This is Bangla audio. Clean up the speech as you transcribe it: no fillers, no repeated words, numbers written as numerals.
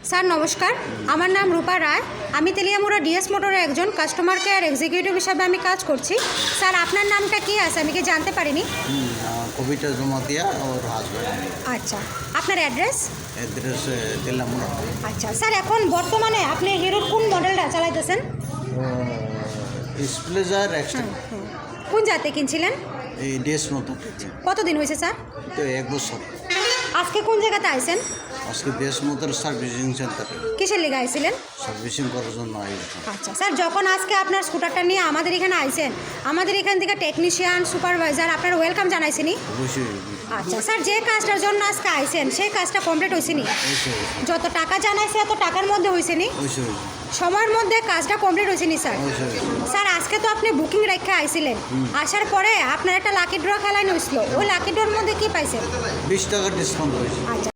স্যার নমস্কার, আমার নাম রূপা রায়। আমি তেলিয়ামুড়া ডিএস মোটরের একজন কাস্টমার কেয়ার এক্সিকিউটিভ হিসাবে আমি কাজ করছি। স্যার আপনার নামটা কি আছে আমি কি জানতে পারিনি? কবিতা জমা দিয়া ওর হাজব্যান্ড। আচ্ছা, আপনার অ্যাড্রেস? অ্যাড্রেস তেলামুড়া। আচ্ছা স্যার, এখন বর্তমানে আপনি হিরোর কোন মডেলটা চালাইতেছেন? স্প্লেজার এক্সট্রা। কোন জাতে কিনছিলেন? এই ডেস মতো কতদিন হয়েছে স্যার? তো 1 বছর। আজকে কোন জায়গাতে আইছেন? আজকে দেশ মতোর সার্ভিসিং সেন্টারে কিসের লেগে আইছিলেন? সার্ভিসিং করার জন্য আইছিলাম। আচ্ছা স্যার, যখন আজকে আপনার স্কুটারটা নিয়ে আমাদের এখানে আইছেন, আমাদের এখান থেকে টেকনিশিয়ান সুপারভাইজার আপনার ওয়েলকাম জানাইছিনি? অবশ্যই আচ্ছা স্যার, যে কাজটার জন্য আজকে আইছেন সেই কাজটা কমপ্লিট হয়েছেনি? অবশ্যই যত টাকা জানাইছে এত টাকার মধ্যে হয়েছেনি? অবশ্যই সময়ের মধ্যে কাজটা কমপ্লিট হয়েছেনি স্যার? অবশ্যই। স্যার আজকে তো আপনি বুকিং রেখে আইছিলেন, আসার পরে আপনার একটা লাকি ড্র খেলানো হয়েছিল, ওই লাকি ড্রর মধ্যে কি পাইছেন? 20 টাকা ডিসকাউন্ট হয়েছে। আচ্ছা